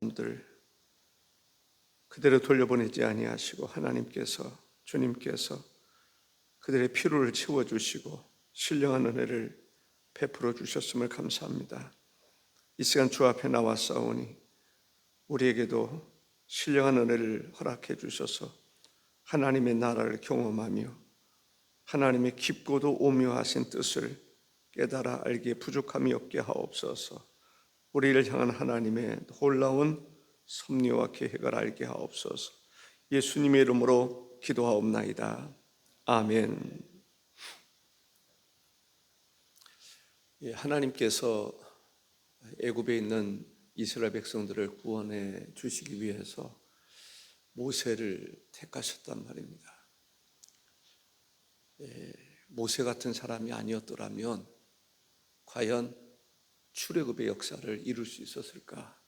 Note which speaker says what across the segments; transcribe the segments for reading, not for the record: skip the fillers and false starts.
Speaker 1: 들 그대로 돌려보내지 아니하시고 주님께서 그들의 피로를 채워주시고 신령한 은혜를 베풀어 주셨음을 감사합니다. 이 시간 주 앞에 나왔사오니 우리에게도 신령한 은혜를 허락해 주셔서 하나님의 나라를 경험하며 하나님의 깊고도 오묘하신 뜻을 깨달아 알기에 부족함이 없게 하옵소서. 우리를 향한 하나님의 놀라운 섭리와 계획을 알게 하옵소서. 예수님의 이름으로 기도하옵나이다. 아멘. 하나님께서 애굽에 있는 이스라엘 백성들을 구원해 주시기 위해서 모세를 택하셨단 말입니다. 모세 같은 사람이 아니었더라면 과연 출애굽의 역사를 이룰 수 있었을까?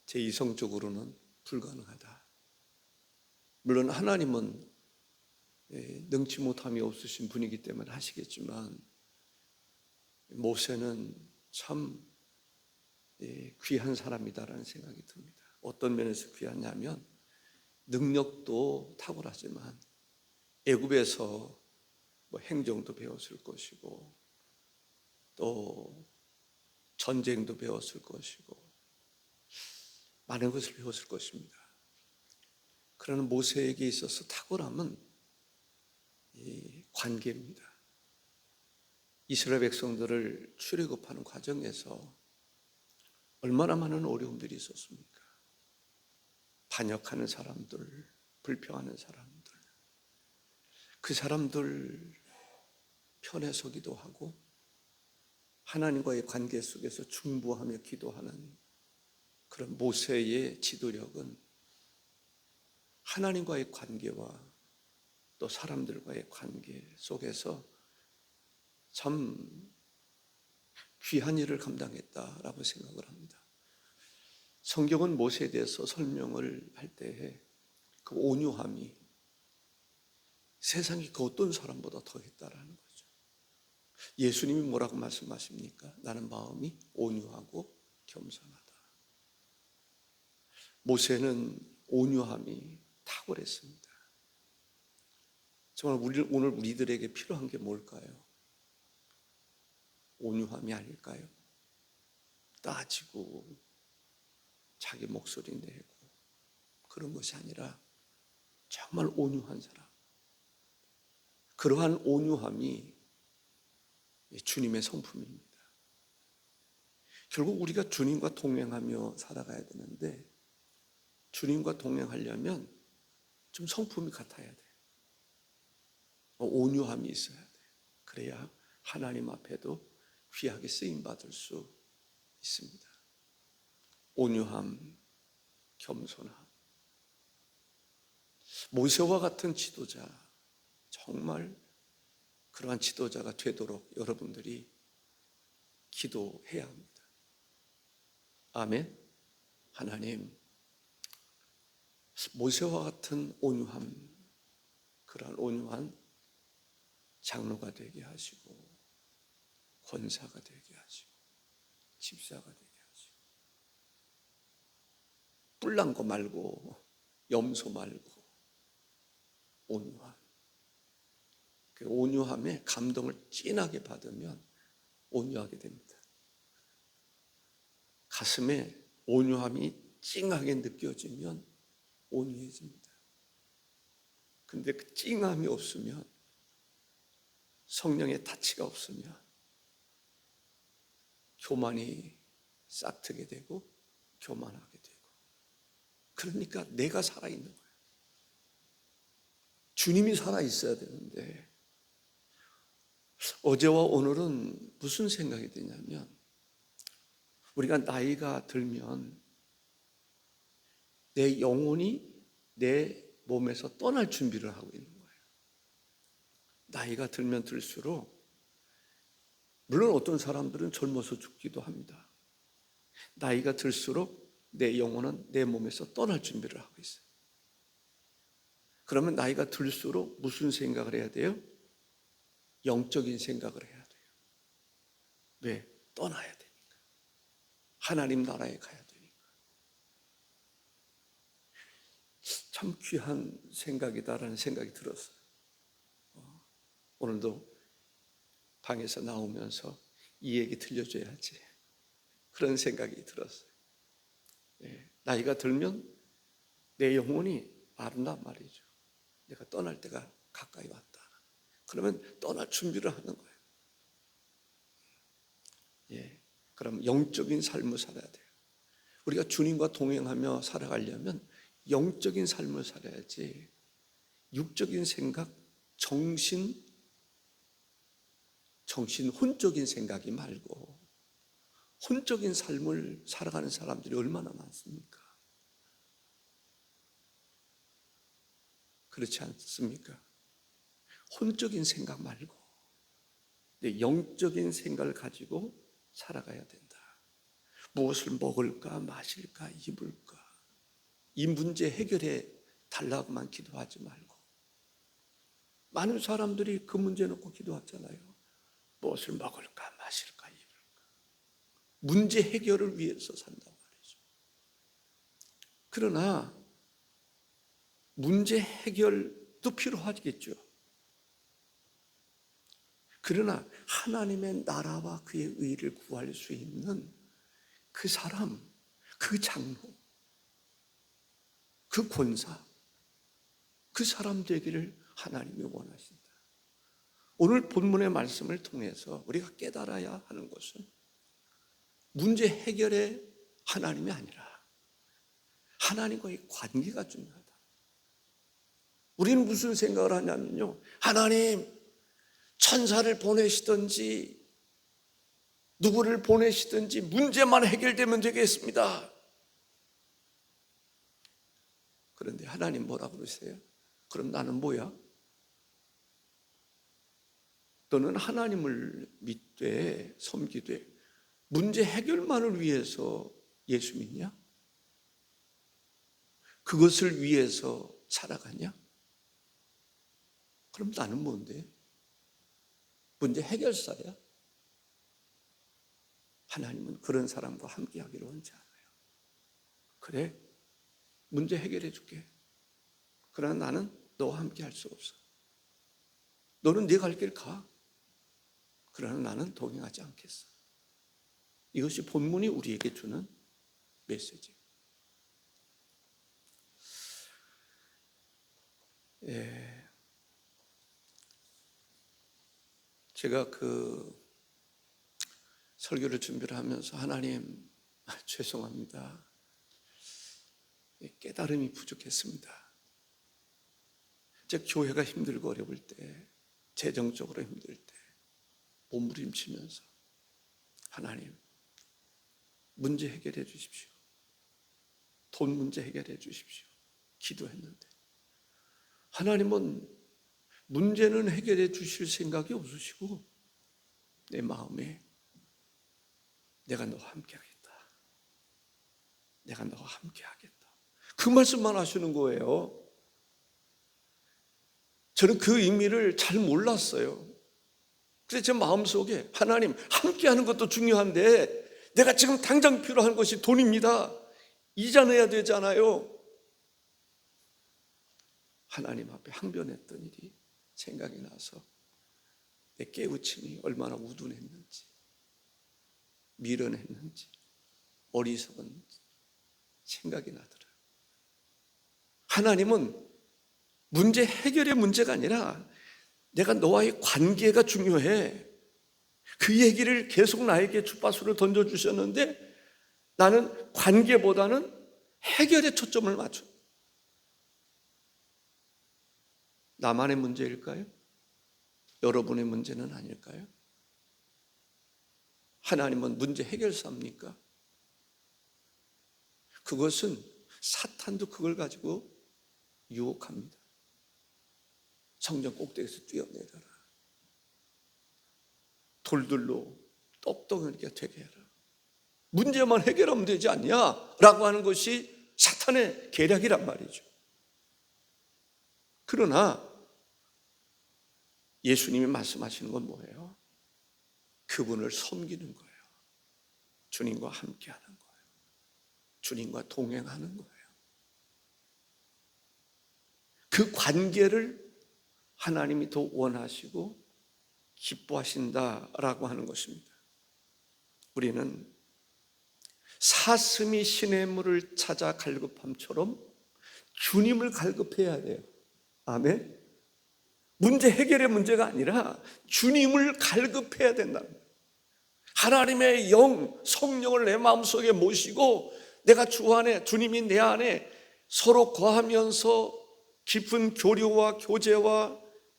Speaker 1: 제 이성적으로는 불가능하다. 물론 하나님은 능치 못함이 없으신 분이기 때문에 하시겠지만 모세는 참 귀한 사람이다라는 생각이 듭니다. 어떤 면에서 귀하냐면 능력도 탁월하지만 애굽에서 행정도 배웠을 것이고 또 전쟁도 배웠을 것이고 많은 것을 배웠을 것입니다. 그러나 모세에게 있어서 탁월함은 이 관계입니다. 이스라엘 백성들을 출애굽하는 과정에서 얼마나 많은 어려움들이 있었습니까? 반역하는 사람들, 불평하는 사람들, 그 사람들 편에 서기도 하고 하나님과의 관계 속에서 중보하며 기도하는 그런 모세의 지도력은 하나님과의 관계와 또 사람들과의 관계 속에서 참 귀한 일을 감당했다라고 생각을 합니다. 성경은 모세에 대해서 설명을 할 때에 그 온유함이 세상의 그 어떤 사람보다 더했다라는 거죠. 예수님이 뭐라고 말씀하십니까? 나는 마음이 온유하고 겸손하다. 모세는 온유함이 탁월했습니다. 정말 오늘 우리들에게 필요한 게 뭘까요? 온유함이 아닐까요? 따지고 자기 목소리 내고 그런 것이 아니라 정말 온유한 사람. 그러한 온유함이 주님의 성품입니다. 결국 우리가 주님과 동행하며 살아가야 되는데 주님과 동행하려면 좀 성품이 같아야 돼요. 온유함이 있어야 돼요. 그래야 하나님 앞에도 귀하게 쓰임받을 수 있습니다. 온유함, 겸손함. 모세와 같은 지도자, 정말 그러한 지도자가 되도록 여러분들이 기도해야 합니다. 아멘. 하나님, 모세와 같은 온유함, 그러한 온유한 장로가 되게 하시고 권사가 되게 하시고 집사가 되게 하시고 뿔난 거 말고 염소 말고 온유함. 그 온유함에 감동을 진하게 받으면 온유하게 됩니다. 가슴에 온유함이 찡하게 느껴지면 온유해집니다. 근데 그 찡함이 없으면 성령의 타치가 없으면 교만이 싹트게 되고 교만하게 되고 그러니까 내가 살아있는 거예요. 주님이 살아있어야 되는데 어제와 오늘은 무슨 생각이 드냐면 우리가 나이가 들면 내 영혼이 내 몸에서 떠날 준비를 하고 있는 거예요. 나이가 들면 들수록 물론 어떤 사람들은 젊어서 죽기도 합니다. 나이가 들수록 내 영혼은 내 몸에서 떠날 준비를 하고 있어요. 그러면 나이가 들수록 무슨 생각을 해야 돼요? 영적인 생각을 해야 돼요. 왜? 떠나야 되니까. 하나님 나라에 가야 되니까. 참 귀한 생각이다라는 생각이 들었어요. 오늘도 방에서 나오면서 이 얘기 들려줘야지, 그런 생각이 들었어요. 나이가 들면 내 영혼이 아른단 말이죠. 내가 떠날 때가 가까이 왔다. 그러면 떠날 준비를 하는 거예요. 그럼 영적인 삶을 살아야 돼요. 우리가 주님과 동행하며 살아가려면 영적인 삶을 살아야지, 육적인 생각, 정신, 혼적인 생각이 말고 혼적인 삶을 살아가는 사람들이 얼마나 많습니까? 그렇지 않습니까? 혼적인 생각 말고 영적인 생각을 가지고 살아가야 된다. 무엇을 먹을까, 마실까, 입을까, 이 문제 해결해 달라고만 기도하지 말고, 많은 사람들이 그 문제 놓고 기도하잖아요. 무엇을 먹을까, 마실까, 입을까. 문제 해결을 위해서 산단 말이죠. 그러나 문제 해결도 필요하겠죠. 그러나 하나님의 나라와 그의 의를 구할 수 있는 그 사람, 그 장로, 그 권사, 그 사람 되기를 하나님이 원하신다. 오늘 본문의 말씀을 통해서 우리가 깨달아야 하는 것은 문제 해결의 하나님이 아니라 하나님과의 관계가 중요하다. 우리는 무슨 생각을 하냐면요, 하나님 천사를 보내시든지 누구를 보내시든지 문제만 해결되면 되겠습니다. 그런데 하나님 뭐라 그러세요? 그럼 나는 뭐야? 너는 하나님을 믿되 섬기되 문제 해결만을 위해서 예수 믿냐? 그것을 위해서 살아가냐? 그럼 나는 뭔데? 문제 해결사야? 하나님은 그런 사람과 함께 하기를 원치 않아요. 그래, 문제 해결해 줄게. 그러나 나는 너와 함께 할 수 없어. 너는 네 갈 길 가. 그러나 나는 동행하지 않겠어. 이것이 본문이 우리에게 주는 메시지. 제가 그 설교를 준비를 하면서 하나님 죄송합니다. 깨달음이 부족했습니다. 즉 교회가 힘들고 어려울 때, 재정적으로 힘들 때 몸부림치면서 하나님 문제 해결해 주십시오. 돈 문제 해결해 주십시오. 기도했는데 하나님은 문제는 해결해 주실 생각이 없으시고 내 마음에 내가 너와 함께 하겠다. 내가 너와 함께 하겠다. 그 말씀만 하시는 거예요. 저는 그 의미를 잘 몰랐어요. 그래서 제 마음속에 하나님 함께 하는 것도 중요한데 내가 지금 당장 필요한 것이 돈입니다. 이자 내야 되잖아요. 하나님 앞에 항변했던 일이 생각이 나서 내 깨우침이 얼마나 우둔했는지, 미련했는지, 어리석었는지 생각이 나더라고요. 하나님은 문제 해결의 문제가 아니라 내가 너와의 관계가 중요해. 그 얘기를 계속 나에게 주파수를 던져주셨는데 나는 관계보다는 해결에 초점을 맞춰. 나만의 문제일까요? 여러분의 문제는 아닐까요? 하나님은 문제 해결사입니까? 그것은 사탄도 그걸 가지고 유혹합니다. 성전 꼭대기에서 뛰어내려라. 돌들로 떡덩이가 되게 해라. 문제만 해결하면 되지 않냐? 라고 하는 것이 사탄의 계략이란 말이죠. 그러나 예수님이 말씀하시는 건 뭐예요? 그분을 섬기는 거예요. 주님과 함께하는 거예요. 주님과 동행하는 거예요. 그 관계를 하나님이 더 원하시고 기뻐하신다라고 하는 것입니다. 우리는 사슴이 시냇물을 찾아 갈급함처럼 주님을 갈급해야 돼요. 아멘. 문제 해결의 문제가 아니라 주님을 갈급해야 된다는 거예요. 하나님의 영, 성령을 내 마음속에 모시고 내가 주 안에, 주님이 내 안에 서로 거하면서 깊은 교류와 교제와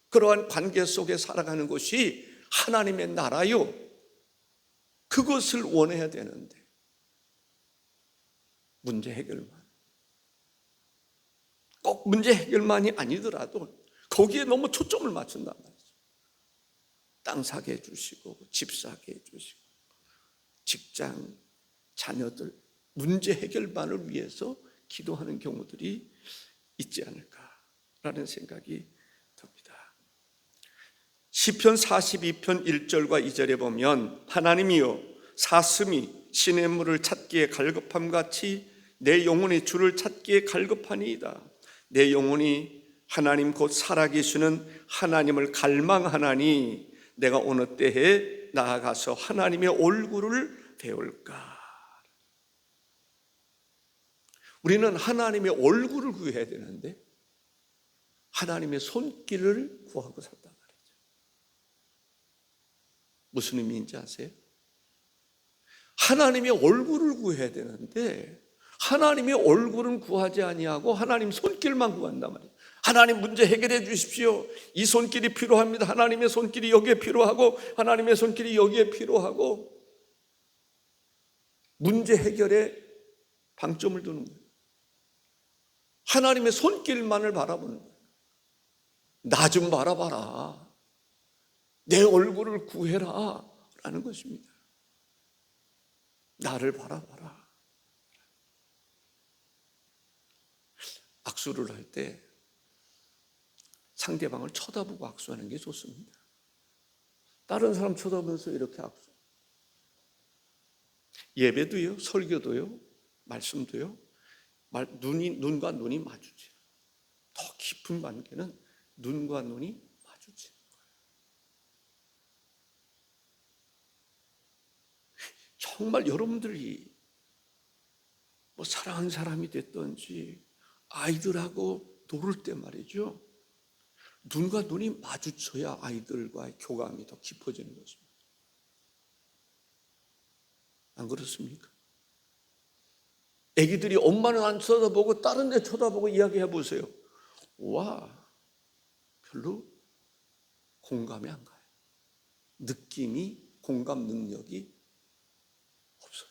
Speaker 1: 그러한 관계 속에 살아가는 것이 하나님의 나라요. 그것을 원해야 되는데 문제 해결만, 꼭 문제 해결만이 아니더라도 거기에 너무 초점을 맞춘단 말이죠. 땅 사게 해주시고 집 사게 해주시고 직장, 자녀들 문제 해결만을 위해서 기도하는 경우들이 있지 않을까라는 생각이 듭니다. 시편 42편 1절과 2절에 보면 하나님이여 사슴이 시냇물을 찾기에 갈급함 같이 내 영혼이 주를 찾기에 갈급하니이다. 내 영혼이 하나님 곧 살아계시는 하나님을 갈망하나니 내가 어느 때에 나아가서 하나님의 얼굴을 배울까. 우리는 하나님의 얼굴을 구해야 되는데 하나님의 손길을 구하고 산단 말이죠. 무슨 의미인지 아세요? 하나님의 얼굴을 구해야 되는데 하나님의 얼굴은 구하지 아니하고 하나님 손길만 구한단 말이에요. 하나님 문제 해결해 주십시오. 이 손길이 필요합니다. 하나님의 손길이 여기에 필요하고 하나님의 손길이 여기에 필요하고 문제 해결에 방점을 두는 거예요. 하나님의 손길만을 바라보는 거예요. 나 좀 바라봐라. 내 얼굴을 구해라 라는 것입니다. 나를 바라봐라. 악수를 할 때 상대방을 쳐다보고 악수하는 게 좋습니다. 다른 사람 쳐다보면서 이렇게 악수. 예배도요, 설교도요, 말씀도요, 눈과 눈이 마주치는, 더 깊은 관계는 눈과 눈이 마주치는 거예요. 정말 여러분들이 뭐 사랑하는 사람이 됐든지 아이들하고 놀을 때 말이죠, 눈과 눈이 마주쳐야 아이들과의 교감이 더 깊어지는 것입니다. 안 그렇습니까? 애기들이 엄마는 안 쳐다보고 다른 데 쳐다보고 이야기해 보세요. 와, 별로 공감이 안 가요. 느낌이, 공감 능력이 없어요.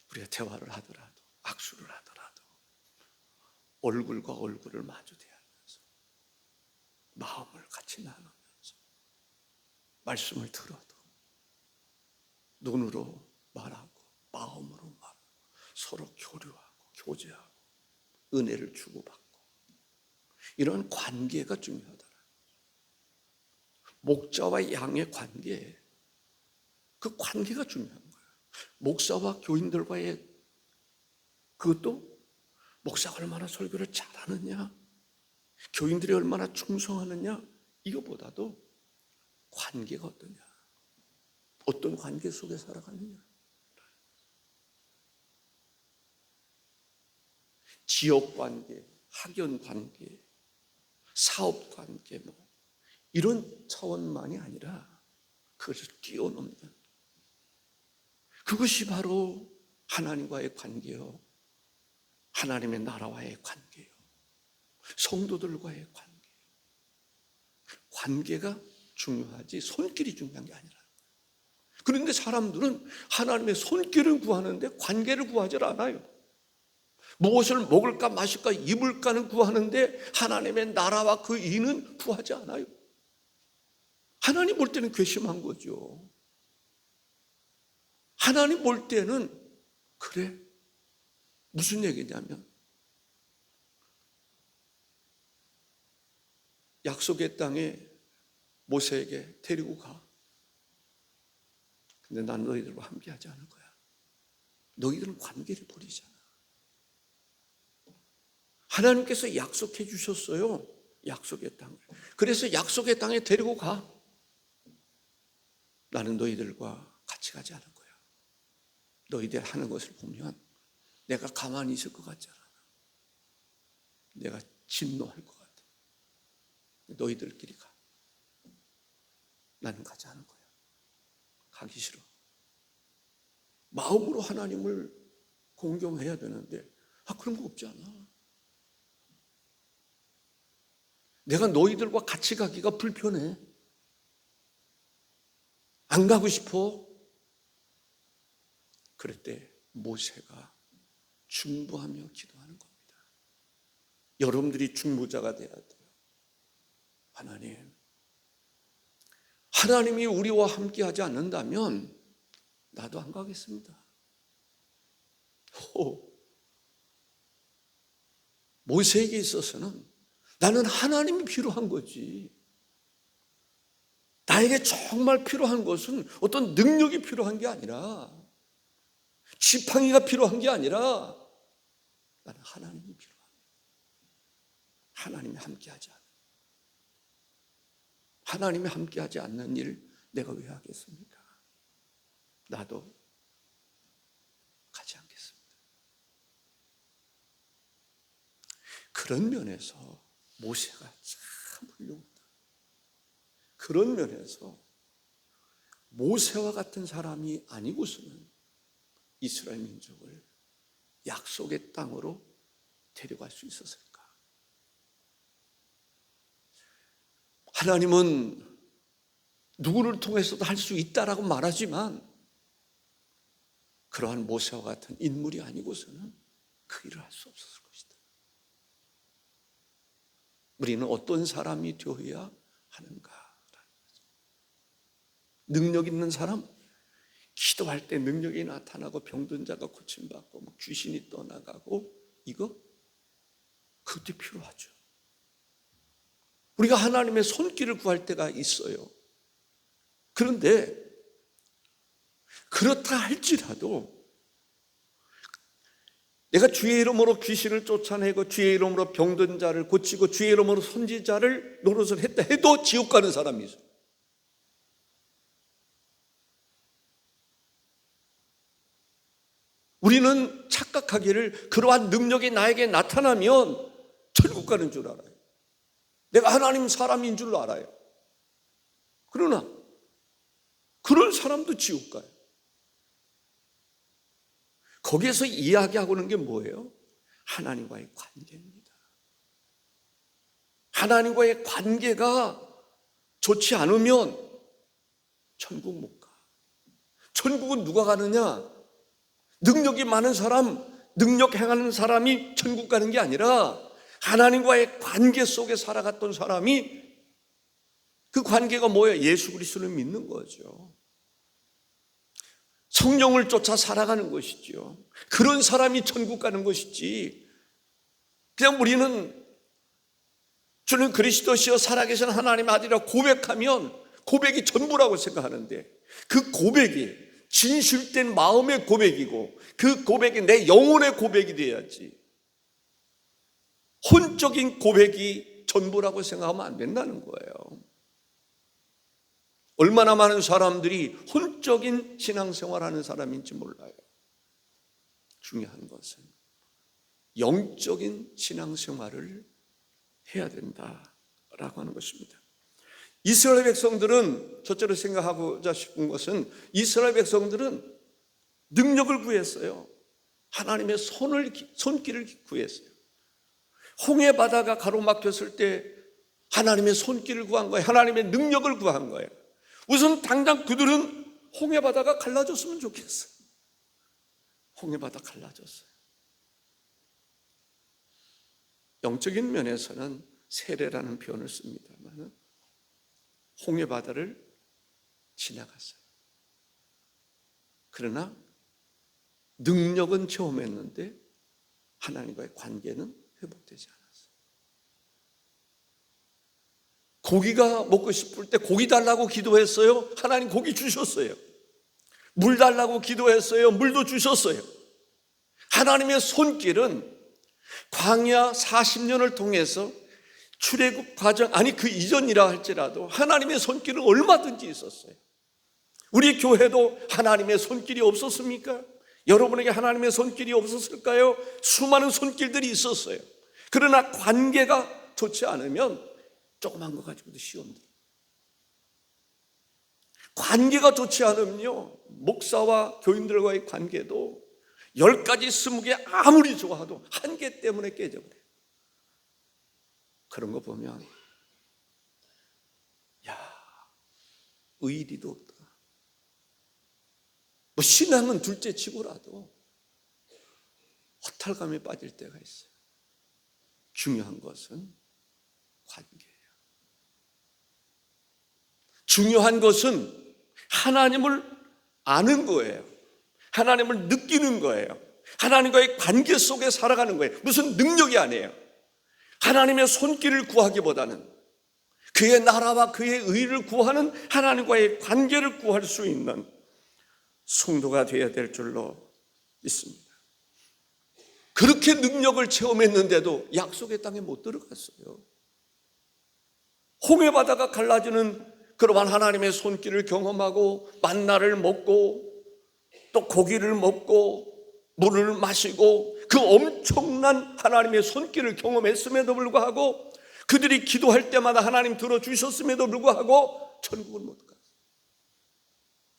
Speaker 1: 우리가 대화를 하더라도, 악수를 하더라도 얼굴과 얼굴을 마주대하면서 마음을 같이 나누면서 말씀을 들어도 눈으로 말하고 마음으로 말하고 서로 교류하고 교제하고 은혜를 주고받고 이런 관계가 중요하다. 목자와 양의 관계, 그 관계가 중요한 거예요. 목사와 교인들과의 그것도 목사가 얼마나 설교를 잘하느냐, 교인들이 얼마나 충성하느냐, 이거보다도 관계가 어떠냐, 어떤 관계 속에 살아가느냐. 지역 관계, 학연 관계, 사업 관계, 이런 차원만이 아니라 그것을 뛰어넘는, 그것이 바로 하나님과의 관계요, 하나님의 나라와의 관계요, 성도들과의 관계. 관계가 중요하지 손길이 중요한 게 아니라. 그런데 사람들은 하나님의 손길을 구하는데 관계를 구하지 않아요. 무엇을 먹을까 마실까 입을까는 구하는데 하나님의 나라와 그 의는 구하지 않아요. 하나님 볼 때는 괘씸한 거죠. 하나님 볼 때는, 그래, 무슨 얘기냐면 약속의 땅에 모세에게 데리고 가. 근데 난 너희들과 함께하지 않을 거야. 너희들은 관계를 버리잖아. 하나님께서 약속해 주셨어요. 약속의 땅을. 그래서 약속의 땅에 데리고 가. 나는 너희들과 같이 가지 않을 거야. 너희들 하는 것을 보면 내가 가만히 있을 것 같지 않아. 내가 진노할 것 같아. 너희들끼리 가. 나는 가지 않을 거야. 가기 싫어. 마음으로 하나님을 공경해야 되는데 그런 거 없지 않아. 내가 너희들과 같이 가기가 불편해. 안 가고 싶어. 그럴 때 모세가 중보하며 기도하는 겁니다. 여러분들이 중보자가 돼야 돼요. 하나님이 우리와 함께하지 않는다면 나도 안 가겠습니다. 모세에게 있어서는 나는 하나님이 필요한 거지. 나에게 정말 필요한 것은 어떤 능력이 필요한 게 아니라, 지팡이가 필요한 게 아니라, 나는 하나님이 필요합니다. 하나님이 함께하지 않는, 하나님이 함께하지 않는 일 내가 왜 하겠습니까? 나도 가지 않겠습니다. 그런 면에서 모세가 참 훌륭하다. 그런 면에서 모세와 같은 사람이 아니고서는 이스라엘 민족을 약속의 땅으로 데려갈 수 있었을까? 하나님은 누구를 통해서도 할 수 있다라고 말하지만 그러한 모세와 같은 인물이 아니고서는 그 일을 할 수 없었을 것이다. 우리는 어떤 사람이 되어야 하는가? 능력 있는 사람, 기도할 때 능력이 나타나고 병든 자가 고침받고 귀신이 떠나가고, 그것도 필요하죠. 우리가 하나님의 손길을 구할 때가 있어요. 그런데 그렇다 할지라도 내가 주의 이름으로 귀신을 쫓아내고 주의 이름으로 병든 자를 고치고 주의 이름으로 선지자를 노릇을 했다 해도 지옥 가는 사람이 있어요. 우리는 착각하기를 그러한 능력이 나에게 나타나면 천국 가는 줄 알아요. 내가 하나님 사람인 줄 알아요. 그러나 그런 사람도 지옥 가요. 거기에서 이야기하고 있는 게 뭐예요? 하나님과의 관계입니다. 하나님과의 관계가 좋지 않으면 천국 못 가. 천국은 누가 가느냐? 능력이 많은 사람, 능력 행하는 사람이 천국 가는 게 아니라 하나님과의 관계 속에 살아갔던 사람이, 그 관계가 뭐예요? 예수 그리스도를 믿는 거죠. 성령을 쫓아 살아가는 것이죠. 그런 사람이 천국 가는 것이지, 그냥 우리는 주는 그리스도시여 살아계신 하나님의 아들이라고 고백하면 고백이 전부라고 생각하는데, 그 고백이 진실된 마음의 고백이고 그 고백이 내 영혼의 고백이 돼야지, 혼적인 고백이 전부라고 생각하면 안 된다는 거예요. 얼마나 많은 사람들이 혼적인 신앙생활하는 사람인지 몰라요. 중요한 것은 영적인 신앙생활을 해야 된다라고 하는 것입니다. 이스라엘 백성들은, 첫째로 생각하고자 싶은 것은, 이스라엘 백성들은 능력을 구했어요. 하나님의 손길을 구했어요. 홍해 바다가 가로막혔을 때 하나님의 손길을 구한 거예요. 하나님의 능력을 구한 거예요. 우선 당장 그들은 홍해 바다가 갈라졌으면 좋겠어요. 홍해 바다 갈라졌어요. 영적인 면에서는 세례라는 표현을 씁니다만 홍해 바다를 지나갔어요. 그러나 능력은 체험했는데 하나님과의 관계는 회복되지 않았어요. 고기가 먹고 싶을 때 고기 달라고 기도했어요. 하나님 고기 주셨어요. 물 달라고 기도했어요. 물도 주셨어요. 하나님의 손길은 광야 40년을 통해서 출애굽 과정, 아니 그 이전이라 할지라도 하나님의 손길은 얼마든지 있었어요. 우리 교회도 하나님의 손길이 없었습니까? 여러분에게 하나님의 손길이 없었을까요? 수많은 손길들이 있었어요. 그러나 관계가 좋지 않으면 조그만 거 가지고도 시험 들어요. 관계가 좋지 않으면요, 목사와 교인들과의 관계도 10가지 20개 아무리 좋아도 한 개 때문에 깨져버려요. 그런 거 보면 야, 의리도 없다. 뭐 신앙은 둘째 치고라도 허탈감에 빠질 때가 있어요. 중요한 것은 관계예요. 중요한 것은 하나님을 아는 거예요. 하나님을 느끼는 거예요. 하나님과의 관계 속에 살아가는 거예요. 무슨 능력이 아니에요. 하나님의 손길을 구하기보다는 그의 나라와 그의 의를 구하는 하나님과의 관계를 구할 수 있는 성도가 되어야 될 줄로 믿습니다. 그렇게 능력을 체험했는데도 약속의 땅에 못 들어갔어요. 홍해 바다가 갈라지는 그러한 하나님의 손길을 경험하고 만나를 먹고 또 고기를 먹고 물을 마시고 그 엄청난 하나님의 손길을 경험했음에도 불구하고 그들이 기도할 때마다 하나님 들어주셨음에도 불구하고 천국을 못 갔어요.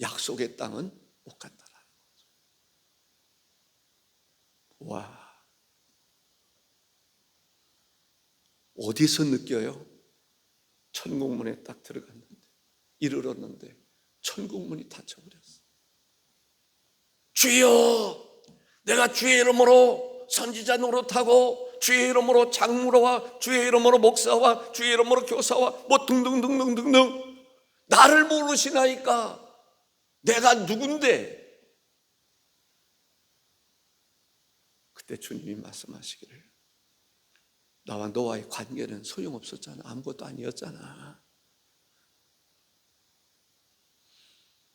Speaker 1: 약속의 땅은 못 갔다라는 거죠. 와, 어디서 느껴요? 천국문에 딱 들어갔는데, 이르렀는데 천국문이 닫혀버렸어요. 주여, 내가 주의 이름으로 선지자 노릇하고 주의 이름으로 장로와 주의 이름으로 목사와 주의 이름으로 교사와 뭐 등등등등등등 나를 모르시나이까? 내가 누군데? 그때 주님이 말씀하시기를, 나와 너와의 관계는 소용없었잖아. 아무것도 아니었잖아.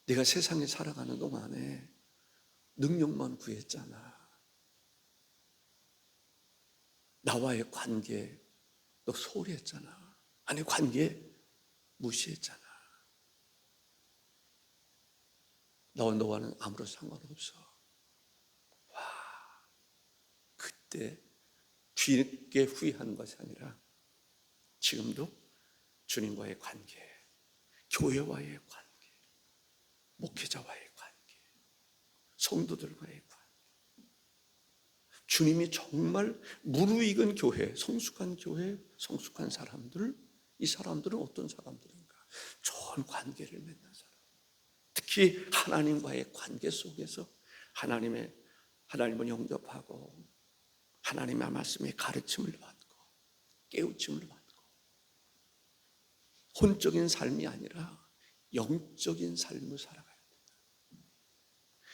Speaker 1: 네가 세상에 살아가는 동안에 능력만 구했잖아. 나와의 관계 너 소홀히 했잖아. 아니 관계 무시했잖아. 나와 너와는 아무런 상관없어. 와, 그때 뒤늦게 후회하는 것이 아니라 지금도 주님과의 관계, 교회와의 관계, 목회자와의 관계, 성도들과의 관계, 주님이 정말 무르익은 교회, 성숙한 교회, 성숙한 사람들, 이 사람들은 어떤 사람들인가? 좋은 관계를 맺는 사람. 특히 하나님과의 관계 속에서 하나님을 영접하고 하나님의 말씀에 가르침을 받고 깨우침을 받고 혼적인 삶이 아니라 영적인 삶을 살아가야 된다.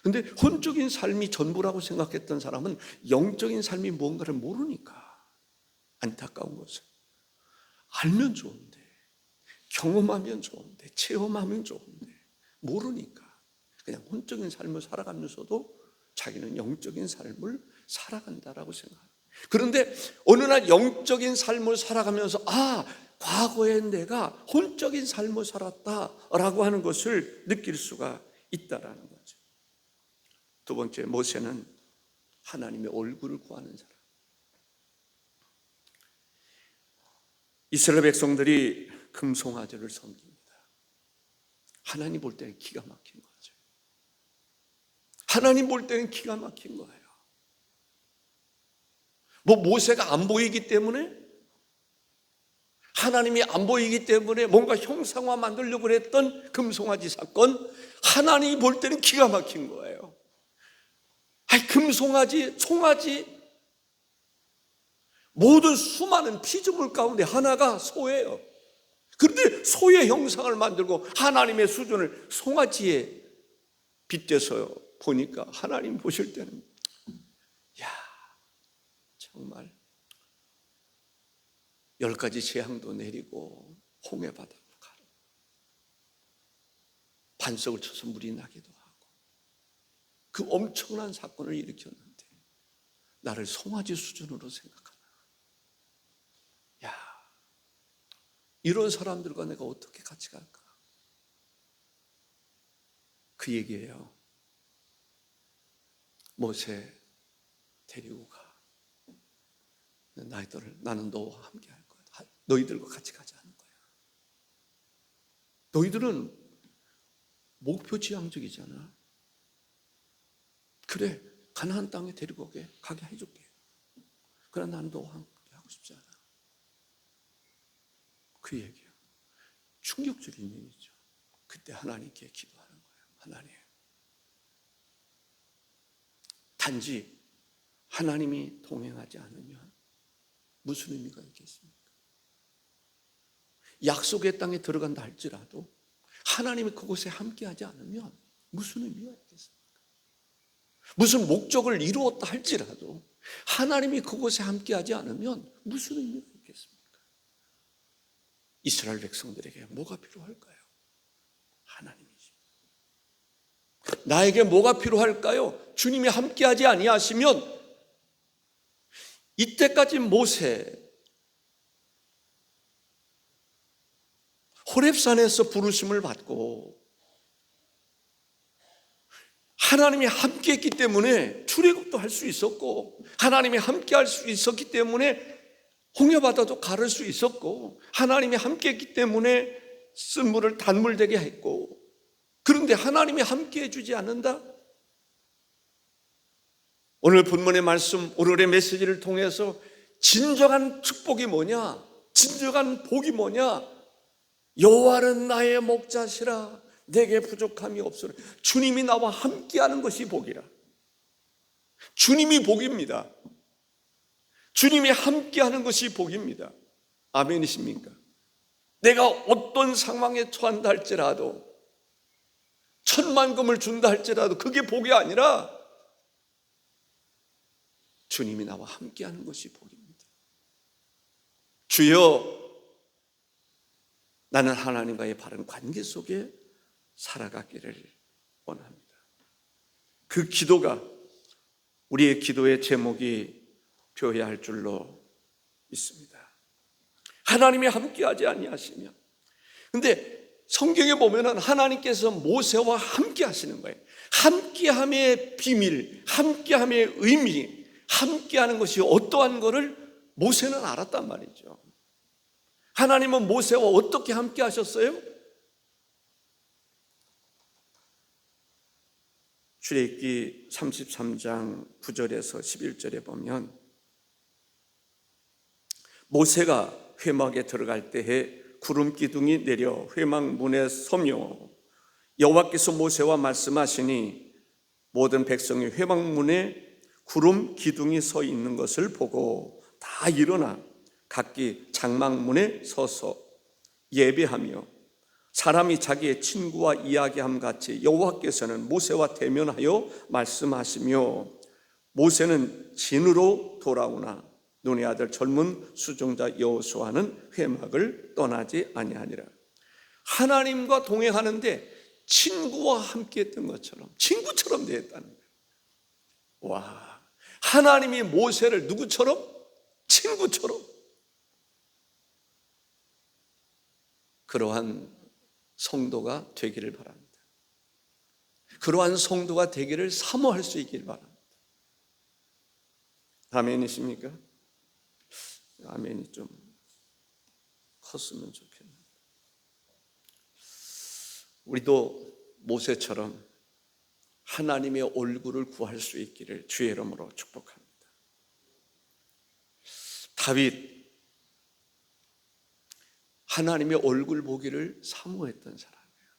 Speaker 1: 그런데 혼적인 삶이 전부라고 생각했던 사람은 영적인 삶이 뭔가를 모르니까 안타까운 것은 알면 좋은데, 경험하면 좋은데, 체험하면 좋은데 모르니까 그냥 혼적인 삶을 살아가면서도 자기는 영적인 삶을 살아간다라고 생각합니다. 그런데 어느 날 영적인 삶을 살아가면서 과거에 내가 혼적인 삶을 살았다라고 하는 것을 느낄 수가 있다라는 거죠. 두 번째, 모세는 하나님의 얼굴을 구하는 사람. 이스라엘 백성들이 금송아지를 섬깁니다. 하나님 볼 때는 기가 막힌 거죠. 하나님 볼 때는 기가 막힌 거예요. 뭐 모세가 안 보이기 때문에, 하나님이 안 보이기 때문에 뭔가 형상화 만들려고 했던 금송아지 사건, 하나님이 볼 때는 기가 막힌 거예요. 금송아지, 송아지, 모든 수많은 피조물 가운데 하나가 소예요. 그런데 소의 형상을 만들고 하나님의 수준을 송아지에 빗대서 보니까 하나님 보실 때는 정말 10가지 재앙도 내리고 홍해 바다로 가라, 반석을 쳐서 물이 나기도 하고 그 엄청난 사건을 일으켰는데 나를 송아지 수준으로 생각하나. 야, 이런 사람들과 내가 어떻게 같이 갈까? 그 얘기예요. 모세 데리고 가. 나는 너와 함께 할 거야. 너희들과 같이 가자는 거야. 너희들은 목표 지향적이잖아. 그래, 가나안 땅에 데리고 가게 해줄게. 그러나 나는 너와 함께 하고 싶지 않아. 그 얘기야. 충격적인 얘기죠. 그때 하나님께 기도하는 거예요. 하나님, 단지 하나님이 동행하지 않으면 무슨 의미가 있겠습니까? 약속의 땅에 들어간다 할지라도 하나님이 그곳에 함께하지 않으면 무슨 의미가 있겠습니까? 무슨 목적을 이루었다 할지라도 하나님이 그곳에 함께하지 않으면 무슨 의미가 있겠습니까? 이스라엘 백성들에게 뭐가 필요할까요? 하나님이죠. 나에게 뭐가 필요할까요? 주님이 함께하지 아니하시면 이때까지 모세 호렙산에서 부르심을 받고 하나님이 함께했기 때문에 출애굽도 할 수 있었고 하나님이 함께할 수 있었기 때문에 홍해바다도 가를 수 있었고 하나님이 함께했기 때문에 쓴 물을 단물 되게 했고, 그런데 하나님이 함께해 주지 않는다? 오늘 본문의 말씀, 오늘의 메시지를 통해서 진정한 축복이 뭐냐? 진정한 복이 뭐냐? 여호와는 나의 목자시라 내게 부족함이 없으라. 주님이 나와 함께하는 것이 복이라. 주님이 복입니다. 주님이 함께하는 것이 복입니다. 아멘이십니까? 내가 어떤 상황에 처한다 할지라도, 천만금을 준다 할지라도 그게 복이 아니라 주님이 나와 함께하는 것이 복입니다. 주여, 나는 하나님과의 바른 관계 속에 살아가기를 원합니다. 그 기도가 우리의 기도의 제목이 되어야 할 줄로 믿습니다. 하나님이 함께하지 아니하시면. 근데 성경에 보면은 하나님께서 모세와 함께 하시는 거예요. 함께함의 비밀, 함께함의 의미, 함께하는 것이 어떠한 것을 모세는 알았단 말이죠. 하나님은 모세와 어떻게 함께 하셨어요? 출애굽기 33장 9절에서 11절에 보면 모세가 회막에 들어갈 때에 구름 기둥이 내려 회막 문에 서며 여호와께서 모세와 말씀하시니 모든 백성이 회막 문에 구름 기둥이 서 있는 것을 보고 다 일어나 각기 장막문에 서서 예배하며 사람이 자기의 친구와 이야기함 같이 여호와께서는 모세와 대면하여 말씀하시며 모세는 진으로 돌아오나 눈의 아들 젊은 수종자 여호수아는 회막을 떠나지 아니하니라. 하나님과 동행하는데 친구와 함께했던 것처럼 친구처럼 되었다는 거예요. 와, 하나님이 모세를 누구처럼? 친구처럼. 그러한 성도가 되기를 바랍니다. 그러한 성도가 되기를 사모할 수 있기를 바랍니다. 아멘이십니까? 아멘이 좀 컸으면 좋겠네요. 우리도 모세처럼 하나님의 얼굴을 구할 수 있기를 주의 이름으로 축복합니다. 다윗, 하나님의 얼굴 보기를 사모했던 사람이에요.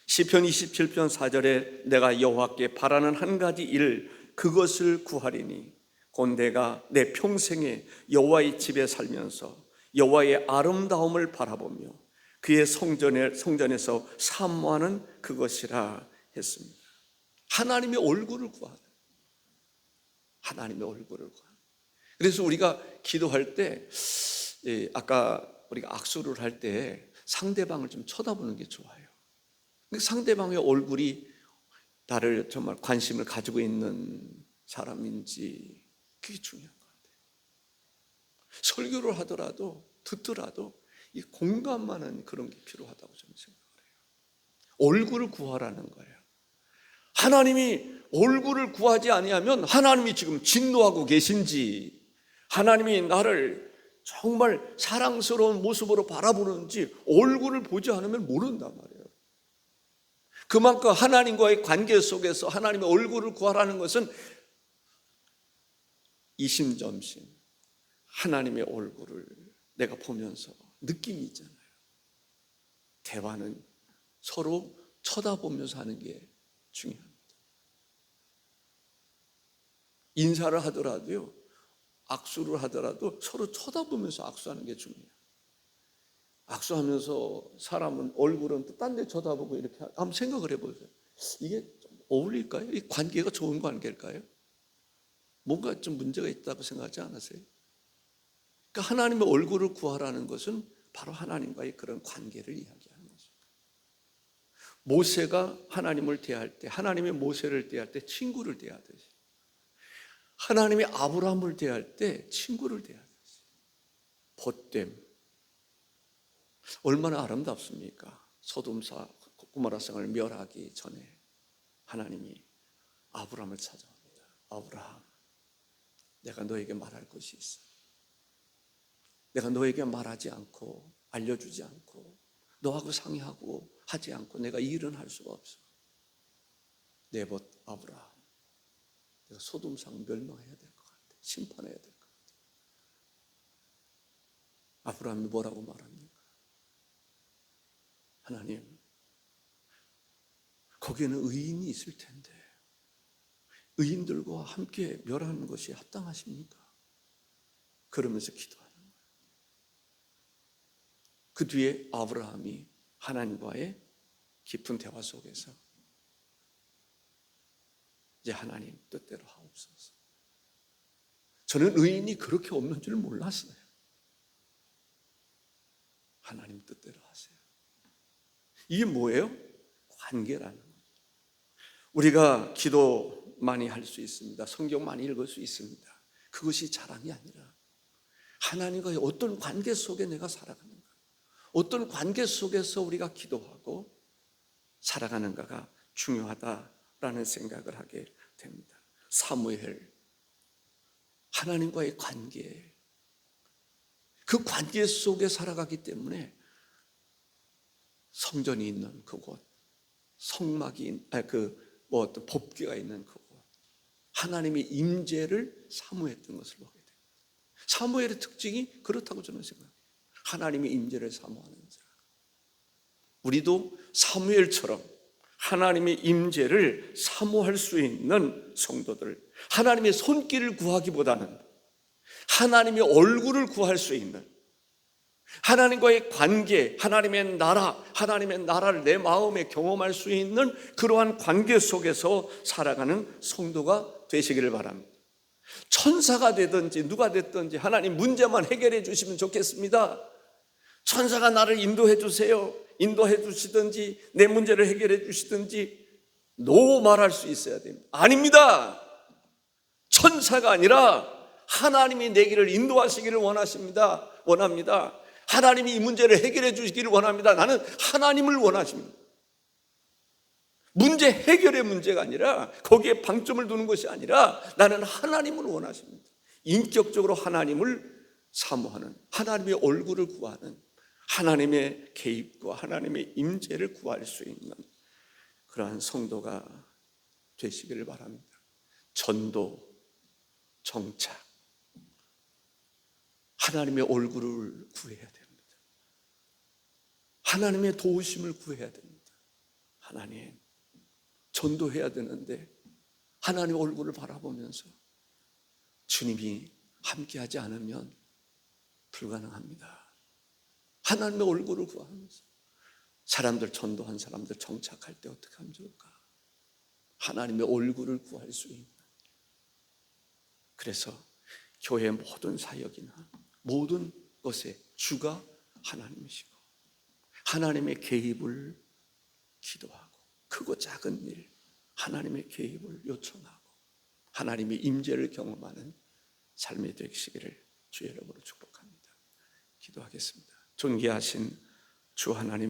Speaker 1: 시편 27편 4절에 내가 여호와께 바라는 한 가지 일, 그것을 구하리니 곧 내가 내 평생에 여호와의 집에 살면서 여호와의 아름다움을 바라보며 그의 성전에서 사모하는 그것이라 했습니다. 하나님의 얼굴을 구하는, 하나님의 얼굴을 구하는. 그래서 우리가 기도할 때 아까 우리가 악수를 할 때 상대방을 좀 쳐다보는 게 좋아요. 상대방의 얼굴이 나를 정말 관심을 가지고 있는 사람인지, 그게 중요한 것 같아요. 설교를 하더라도 듣더라도 이 공감하는 그런 게 필요하다고 저는 생각을 해요. 얼굴을 구하라는 거예요. 하나님이 얼굴을 구하지 아니하면 하나님이 지금 진노하고 계신지, 하나님이 나를 정말 사랑스러운 모습으로 바라보는지 얼굴을 보지 않으면 모른단 말이에요. 그만큼 하나님과의 관계 속에서 하나님의 얼굴을 구하라는 것은 이심점심 하나님의 얼굴을 내가 보면서 느낌이 있잖아요. 대화는 서로 쳐다보면서 하는 게 중요합니다. 인사를 하더라도요, 악수를 하더라도 서로 쳐다보면서 악수하는 게 중요해요. 악수하면서 사람은 얼굴은 또 딴 데 쳐다보고 이렇게 한번 생각을 해보세요. 이게 좀 어울릴까요? 이 관계가 좋은 관계일까요? 뭔가 좀 문제가 있다고 생각하지 않으세요? 그러니까 하나님의 얼굴을 구하라는 것은 바로 하나님과의 그런 관계를 이야기하는 거죠. 모세가 하나님을 대할 때, 하나님의 모세를 대할 때 친구를 대하듯이, 하나님이 아브라함을 대할 때 친구를 대하듯이, 벗됨 얼마나 아름답습니까? 소돔과 고모라 성을 멸하기 전에 하나님이 아브라함을 찾아옵니다. 아브라함, 내가 너에게 말할 것이 있어. 내가 너에게 말하지 않고 알려주지 않고 너하고 상의하고 하지 않고 내가 이 일은 할 수가 없어. 네봇 아브라함, 내가 소돔상 멸망해야 될 것 같아. 심판해야 될 것 같아. 아브라함이 뭐라고 말합니까? 하나님, 거기에는 의인이 있을 텐데 의인들과 함께 멸하는 것이 합당하십니까? 그러면서 기도하는 거예요. 그 뒤에 아브라함이 하나님과의 깊은 대화 속에서 이제 하나님 뜻대로 하옵소서. 저는 의인이 그렇게 없는 줄 몰랐어요. 하나님 뜻대로 하세요. 이게 뭐예요? 관계라는 거예요. 우리가 기도 많이 할 수 있습니다. 성경 많이 읽을 수 있습니다. 그것이 자랑이 아니라 하나님과의 어떤 관계 속에 내가 살아가는가, 어떤 관계 속에서 우리가 기도하고 살아가는가가 중요하다라는 생각을 하게 됩니다. 사무엘, 하나님과의 관계, 그 관계 속에 살아가기 때문에 성전이 있는 그곳, 성막이 어떤 법궤가 있는 그곳, 하나님의 임재를 사모했던 것을 보게 됩니다. 사무엘의 특징이 그렇다고 저는 생각해요. 하나님의 임재를 사모하는 자. 우리도 사무엘처럼 하나님의 임재를 사모할 수 있는 성도들, 하나님의 손길을 구하기보다는 하나님의 얼굴을 구할 수 있는, 하나님과의 관계, 하나님의 나라를 내 마음에 경험할 수 있는 그러한 관계 속에서 살아가는 성도가 되시기를 바랍니다. 천사가 되든지 누가 됐든지 하나님 문제만 해결해 주시면 좋겠습니다. 천사가 나를 인도해 주세요. 인도해 주시든지 내 문제를 해결해 주시든지 노 말할 수 있어야 됩니다. 아닙니다. 천사가 아니라 하나님이 내 길을 인도하시기를 원합니다. 하나님이 이 문제를 해결해 주시기를 원합니다. 나는 하나님을 원하십니다. 문제 해결의 문제가 아니라 거기에 방점을 두는 것이 아니라 나는 하나님을 원하십니다. 인격적으로 하나님을 사모하는, 하나님의 얼굴을 구하는, 하나님의 개입과 하나님의 임재를 구할 수 있는 그러한 성도가 되시기를 바랍니다. 전도, 정착, 하나님의 얼굴을 구해야 됩니다. 하나님의 도우심을 구해야 됩니다. 하나님, 전도해야 되는데 하나님의 얼굴을 바라보면서 주님이 함께하지 않으면 불가능합니다. 하나님의 얼굴을 구하면서 사람들, 전도한 사람들 정착할 때 어떻게 하면 좋을까? 하나님의 얼굴을 구할 수 있는, 그래서 교회의 모든 사역이나 모든 것의 주가 하나님이시고 하나님의 개입을 기도하고 크고 작은 일, 하나님의 개입을 요청하고 하나님의 임재를 경험하는 삶이 되시기를 주의 이름으로 축복합니다. 기도하겠습니다. 존귀하신 주 하나님,